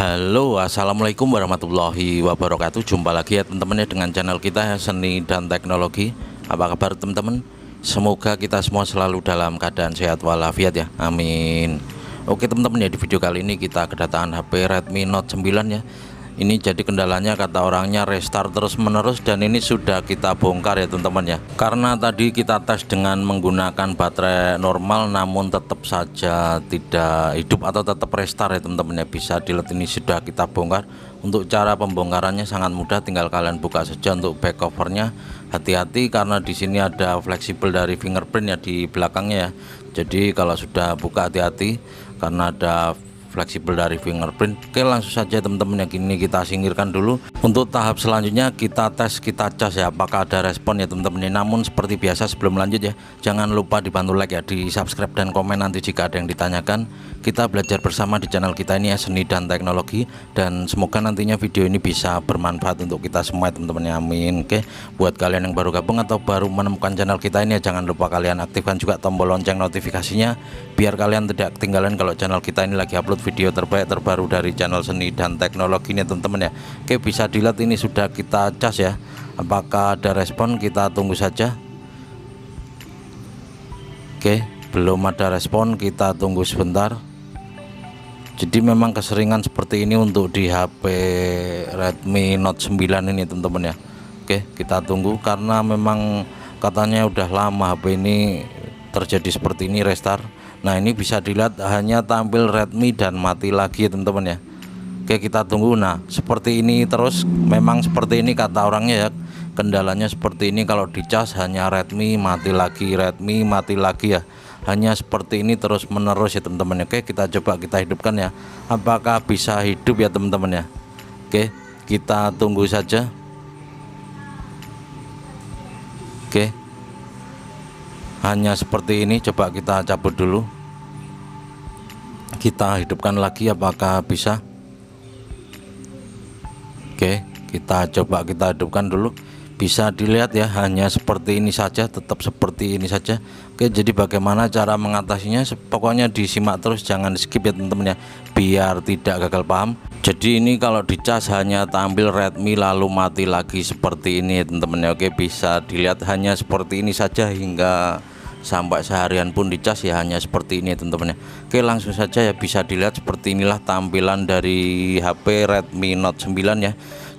Halo, assalamualaikum warahmatullahi wabarakatuh. Jumpa lagi ya teman-teman ya dengan channel kita Seni dan Teknologi. Apa kabar teman-teman? Semoga kita semua selalu dalam keadaan sehat walafiat ya, amin. Oke teman-teman ya, di video kali ini kita kedatangan HP Redmi Note 9 ya. Ini jadi kendalanya kata orangnya restart terus menerus, dan ini sudah kita bongkar ya teman-teman ya. Karena tadi kita tes dengan menggunakan baterai normal, namun tetap saja tidak hidup atau tetap restart ya teman-teman ya. Bisa dilihat ini sudah kita bongkar. Untuk cara pembongkarannya sangat mudah, tinggal kalian buka saja untuk back covernya. Hati-hati karena di sini ada fleksibel dari fingerprint ya di belakangnya ya. Jadi kalau sudah buka hati-hati karena ada fleksibel dari fingerprint. Oke, langsung saja teman-teman yang ini kita singkirkan dulu. Untuk tahap selanjutnya kita tes, kita cas ya apakah ada respon ya teman-teman. Namun seperti biasa sebelum lanjut ya, jangan lupa dibantu like ya, di subscribe dan komen nanti jika ada yang ditanyakan. Kita belajar bersama di channel kita ini ya, Seni dan Teknologi, dan semoga nantinya video ini bisa bermanfaat untuk kita semua teman-teman ya, amin. Oke, buat kalian yang baru gabung atau baru menemukan channel kita ini ya, jangan lupa kalian aktifkan juga tombol lonceng notifikasinya biar kalian tidak ketinggalan kalau channel kita ini lagi upload video terbaik terbaru dari channel Seni dan Teknologi ini teman-teman ya. Oke, bisa dilihat ini sudah kita cas ya. Apakah ada respon? Kita tunggu saja. Oke, belum ada respon, kita tunggu sebentar. Jadi memang keseringan seperti ini untuk di HP Redmi Note 9 ini teman-teman ya. Oke, kita tunggu karena memang katanya udah lama HP ini terjadi seperti ini restart. Nah, ini bisa dilihat hanya tampil Redmi dan mati lagi ya teman-teman ya. Oke, kita tunggu. Nah, seperti ini terus, memang seperti ini kata orangnya ya. Kendalanya seperti ini, kalau dicas hanya Redmi mati lagi, Redmi mati lagi ya. Hanya seperti ini terus menerus ya teman-teman. Oke, kita coba kita hidupkan ya. Apakah bisa hidup ya teman-teman ya. Oke, kita tunggu saja. Oke, hanya seperti ini. Coba kita cabut dulu, kita hidupkan lagi apakah bisa. Oke, kita coba kita hidupkan dulu. Bisa dilihat ya, hanya seperti ini saja, tetap seperti ini saja. Oke, jadi bagaimana cara mengatasinya? Pokoknya disimak terus, jangan skip ya teman-teman ya, biar tidak gagal paham. Jadi ini kalau dicas hanya tampil Redmi lalu mati lagi seperti ini ya teman-teman ya. Oke, bisa dilihat hanya seperti ini saja hingga sampai seharian pun dicas ya, hanya seperti ini ya teman-teman ya. Oke, langsung saja ya, bisa dilihat seperti inilah tampilan dari HP Redmi Note 9 ya.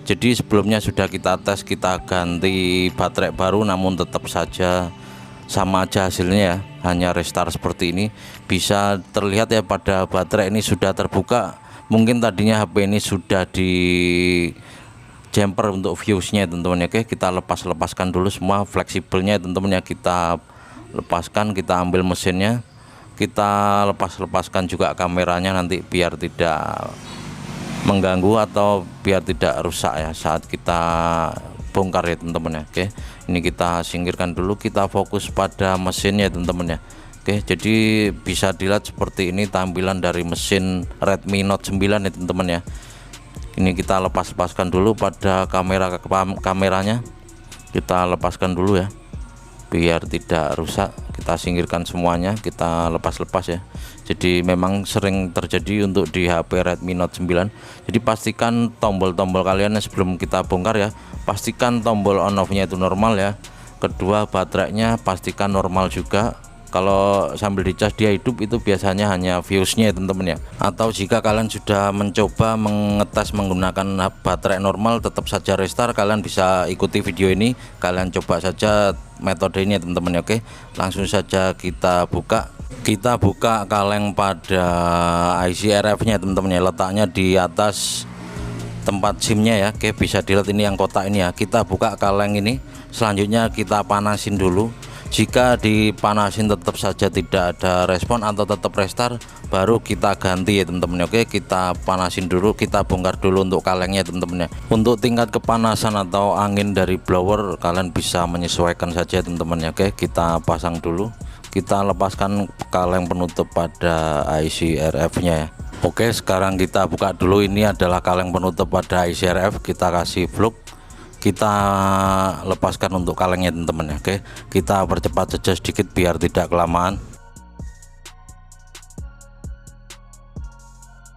Jadi sebelumnya sudah kita tes, kita ganti baterai baru, namun tetap saja sama aja hasilnya ya, hanya restart seperti ini. Bisa terlihat ya pada baterai ini sudah terbuka. Mungkin tadinya HP ini sudah di jumper untuk fuse-nya teman-teman ya. Oke, kita lepaskan dulu semua fleksibelnya teman-teman ya. Kita lepaskan, kita ambil mesinnya, kita lepaskan juga kameranya nanti biar tidak mengganggu atau biar tidak rusak ya saat kita bongkar ya teman-teman ya. Oke, ini kita singkirkan dulu, kita fokus pada mesinnya teman-teman ya. Oke, jadi bisa dilihat seperti ini tampilan dari mesin Redmi Note 9 ya teman-teman ya. Ini kita lepaskan dulu pada kameranya, kita lepaskan dulu ya biar tidak rusak. Kita singkirkan semuanya, kita lepas ya. Jadi memang sering terjadi untuk di HP Redmi Note 9. Jadi pastikan tombol-tombol kalian sebelum kita bongkar ya, pastikan tombol on off nya itu normal ya. Kedua, baterainya pastikan normal juga. Kalau sambil dicas dia hidup itu biasanya hanya fuse-nya ya teman-teman ya. Atau jika kalian sudah mencoba mengetes menggunakan baterai normal tetap saja restart, kalian bisa ikuti video ini, kalian coba saja metode ini ya teman-teman ya. Oke, langsung saja kita buka. Kita buka kaleng pada IC RF nya teman-teman ya, letaknya di atas tempat SIM-nya ya. Oke, bisa dilihat ini yang kotak ini ya. Kita buka kaleng ini, selanjutnya kita panasin dulu. Jika dipanasin tetap saja tidak ada respon atau tetap restart, baru kita ganti ya teman-teman. Oke, kita panasin dulu, kita bongkar dulu untuk kalengnya teman-teman ya. Untuk tingkat kepanasan atau angin dari blower kalian bisa menyesuaikan saja teman-teman ya. Oke, kita pasang dulu, kita lepaskan kaleng penutup pada IC RF nya ya. Oke, sekarang kita buka dulu, ini adalah kaleng penutup pada IC RF, kita kasih plug, kita lepaskan untuk kalengnya teman-teman ya. Oke, kita percepat saja sedikit biar tidak kelamaan.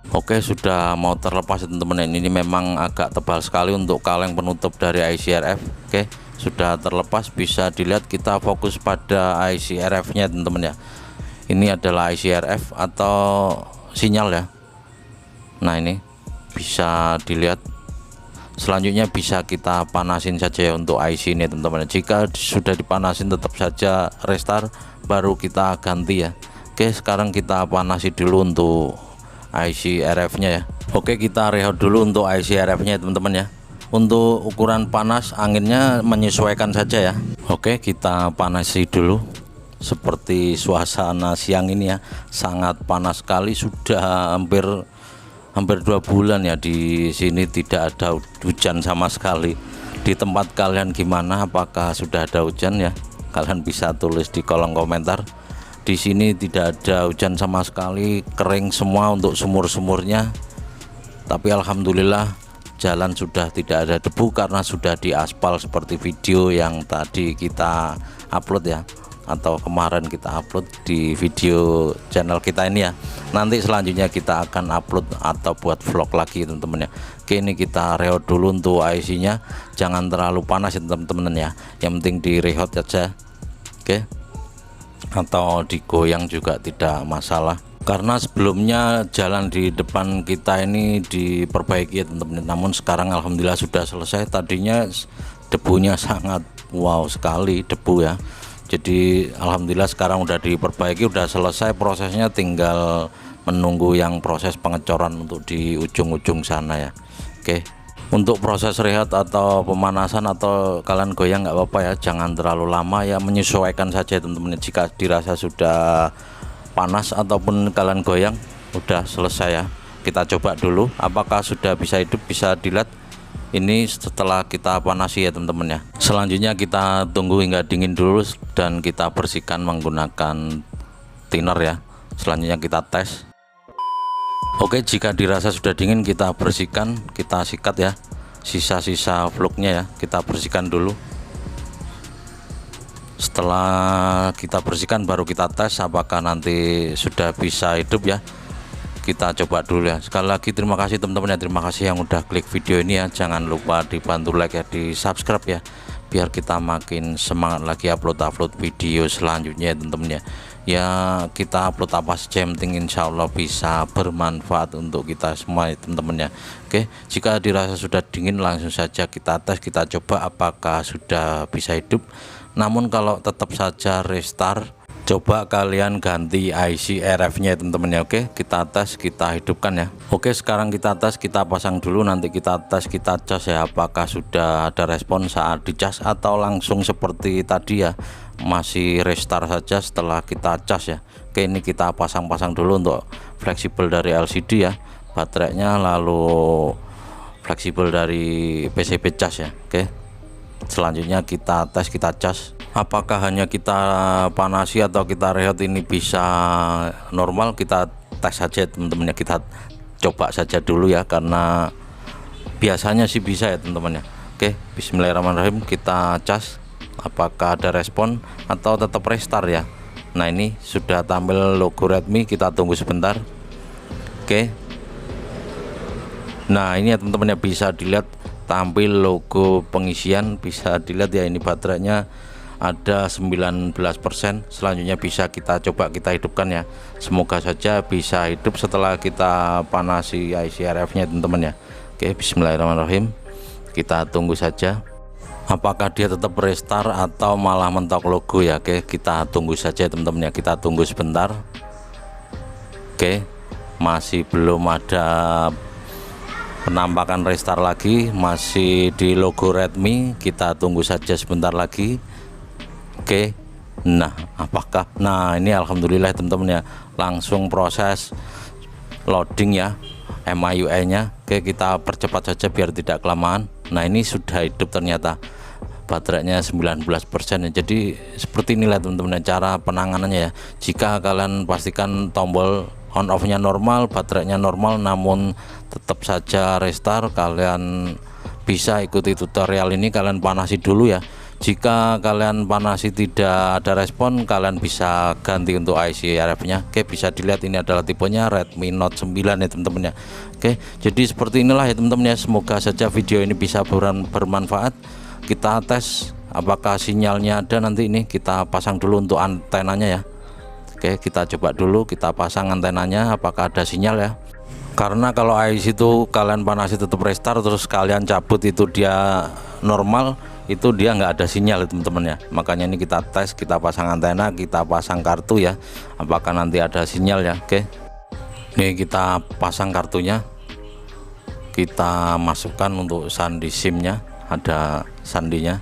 Oke, sudah mau terlepas teman-teman. Ini memang agak tebal sekali untuk kaleng penutup dari IC RF. Oke, sudah terlepas, bisa dilihat. Kita fokus pada IC RF nya teman-teman ya. Ini adalah IC RF atau sinyal ya. Nah, ini bisa dilihat. Selanjutnya bisa kita panasin saja ya untuk IC ini teman-teman. Jika sudah dipanasin tetap saja restart, baru kita ganti ya. Oke, sekarang kita panasi dulu untuk IC RF nya ya. Oke, kita rehat dulu untuk IC RF nya teman-teman ya. Untuk ukuran panas anginnya menyesuaikan saja ya. Oke, kita panasi dulu. Seperti suasana siang ini ya, sangat panas sekali. Sudah hampir 2 bulan ya di sini tidak ada hujan sama sekali. Di tempat kalian gimana, apakah sudah ada hujan ya? Kalian bisa tulis di kolom komentar. Di sini tidak ada hujan sama sekali, kering semua untuk sumur-sumurnya. Tapi alhamdulillah jalan sudah tidak ada debu karena sudah diaspal seperti video yang tadi kita upload ya, atau kemarin kita upload di video channel kita ini ya. Nanti selanjutnya kita akan upload atau buat vlog lagi teman-teman ya. Oke, ini kita rehat dulu untuk IC nya, jangan terlalu panas ya teman-teman ya, yang penting direhat saja. Oke, atau digoyang juga tidak masalah, karena sebelumnya jalan di depan kita ini diperbaiki ya teman-teman. Namun sekarang alhamdulillah sudah selesai. Tadinya debunya sangat wow sekali debu ya. Jadi alhamdulillah sekarang udah diperbaiki, udah selesai prosesnya, tinggal menunggu yang proses pengecoran untuk di ujung-ujung sana ya. Oke, untuk proses rehat atau pemanasan atau kalian goyang nggak apa-apa ya, jangan terlalu lama ya, menyesuaikan saja teman-teman. Jika dirasa sudah panas ataupun kalian goyang udah selesai ya. Kita coba dulu apakah sudah bisa hidup. Bisa dilihat ini setelah kita panasi ya teman-teman ya. Selanjutnya kita tunggu hingga dingin dulu dan kita bersihkan menggunakan thinner ya. Selanjutnya kita tes. Oke, jika dirasa sudah dingin kita bersihkan, kita sikat ya sisa-sisa fluknya ya, kita bersihkan dulu. Setelah kita bersihkan baru kita tes apakah nanti sudah bisa hidup ya. Kita coba dulu ya. Sekali lagi terima kasih teman-teman ya, terima kasih yang udah klik video ini ya. Jangan lupa dibantu like ya, di subscribe ya, biar kita makin semangat lagi upload video selanjutnya ya teman-teman ya. Ya kita upload apa saja yang penting insya Allah bisa bermanfaat untuk kita semua ya teman-teman ya. Oke, jika dirasa sudah dingin langsung saja kita tes, kita coba apakah sudah bisa hidup. Namun kalau tetap saja restart, coba kalian ganti IC RF nya teman-teman ya. Oke, kita tes, kita hidupkan ya. Oke, sekarang kita tes, kita pasang dulu, nanti kita tes, kita cas ya apakah sudah ada respon saat dicas atau langsung seperti tadi ya, masih restart saja setelah kita cas ya. Oke, ini kita pasang-pasang dulu untuk fleksibel dari LCD ya, baterainya, lalu fleksibel dari PCB cas ya. Oke, selanjutnya kita tes, kita cas apakah hanya kita panasi atau kita rehat ini bisa normal. Kita tes saja teman-teman ya, kita coba saja dulu ya, karena biasanya sih bisa ya teman-teman ya. Oke, bismillahirrahmanirrahim, kita cas apakah ada respon atau tetap restart ya. Nah, ini sudah tampil logo Redmi, kita tunggu sebentar. Oke, nah ini ya teman-teman ya, bisa dilihat tampil logo pengisian, bisa dilihat ya, ini baterainya ada 19%. Selanjutnya bisa kita coba kita hidupkan ya, semoga saja bisa hidup setelah kita panasi IC RF nya teman-teman ya. Oke, bismillahirrahmanirrahim, kita tunggu saja apakah dia tetap restart atau malah mentok logo ya. Oke, kita tunggu saja teman-teman ya, kita tunggu sebentar. Oke, masih belum ada penampakan restart lagi, masih di logo Redmi, kita tunggu saja sebentar lagi. Oke, nah apakah, nah ini alhamdulillah teman-teman ya, langsung proses loading ya MIUI nya. Oke, kita percepat saja biar tidak kelamaan. Nah, ini sudah hidup ternyata, baterainya 19% ya. Jadi seperti inilah teman-teman cara penanganannya ya. Jika kalian pastikan tombol on off nya normal, baterainya normal, namun tetap saja restart, kalian bisa ikuti tutorial ini, kalian panasi dulu ya, Jika kalian panasi tidak ada respon, kalian bisa ganti untuk IC RF nya. Oke, bisa dilihat ini adalah tipenya Redmi Note 9 ya teman-teman ya. Oke, jadi seperti inilah ya teman-teman ya. Semoga saja video ini bisa bermanfaat. Kita tes apakah sinyalnya ada. Nanti ini kita pasang dulu untuk antenanya ya. Oke, kita coba dulu, kita pasang antenanya apakah ada sinyal ya. Karena kalau IC itu kalian panasi tetap restart, terus kalian cabut itu dia normal, itu dia nggak ada sinyal teman-teman ya. Makanya ini kita tes, kita pasang antena, kita pasang kartu ya, apakah nanti ada sinyal ya. Oke, ini kita pasang kartunya, kita masukkan untuk sandi SIM nya, ada sandinya,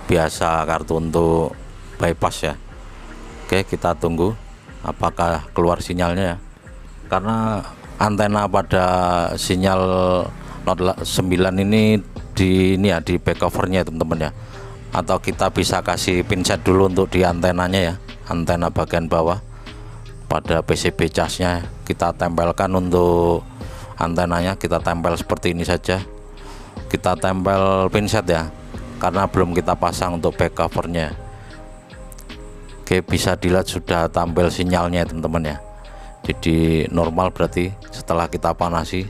biasa kartu untuk bypass ya. Oke, kita tunggu apakah keluar sinyalnya ya, karena antena pada sinyal Note 9 ini di back covernya teman-teman ya. Atau kita bisa kasih pinset dulu untuk di antenanya ya, antena bagian bawah pada PCB casnya kita tempelkan untuk antenanya, kita tempel seperti ini saja, kita tempel pinset ya, karena belum kita pasang untuk back covernya. Oke, bisa dilihat sudah tampil sinyalnya teman-teman ya, jadi normal berarti setelah kita panasi.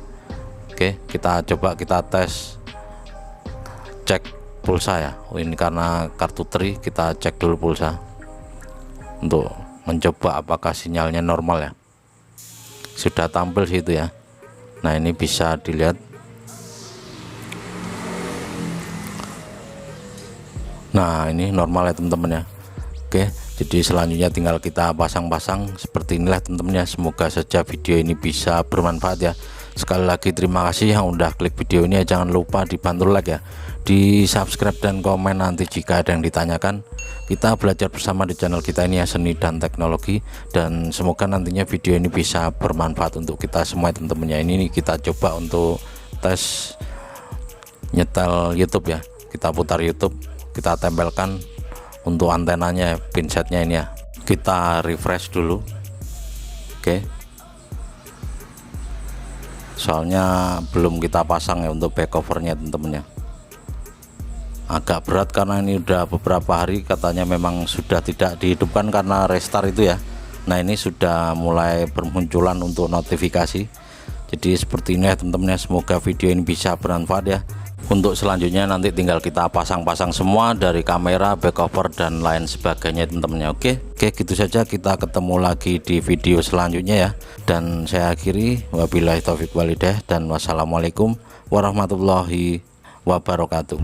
Oke, kita coba kita tes cek pulsa ya. Ini karena kartu tri, kita cek dulu pulsa untuk mencoba apakah sinyalnya normal ya. Sudah tampil situ ya. Nah, ini bisa dilihat. Nah, ini normal ya teman-teman ya. Oke, jadi selanjutnya tinggal kita pasang-pasang seperti inilah teman-teman ya. Semoga saja video ini bisa bermanfaat ya. Sekali lagi terima kasih yang udah klik video ini ya. Jangan lupa dibantu like ya, di subscribe dan komen nanti jika ada yang ditanyakan. Kita belajar bersama di channel kita ini ya, seni dan teknologi, dan semoga nantinya video ini bisa bermanfaat untuk kita semua teman-teman ya. Ini kita coba untuk tes nyetel YouTube ya. Kita putar YouTube, kita tempelkan untuk antenanya, pinsetnya ini ya. Kita refresh dulu. Oke, soalnya belum kita pasang ya untuk back covernya teman-teman ya. Agak berat karena ini udah beberapa hari katanya memang sudah tidak dihidupkan karena restart itu ya. Nah, ini sudah mulai bermunculan untuk notifikasi. Jadi seperti ini ya teman-teman ya. Semoga video ini bisa bermanfaat ya. Untuk selanjutnya nanti tinggal kita pasang-pasang semua dari kamera, back cover dan lain sebagainya teman-teman ya. Oke, gitu saja, kita ketemu lagi di video selanjutnya ya. Dan saya akhiri, wabillahi taufiq walhidayah, dan wassalamualaikum warahmatullahi wabarakatuh.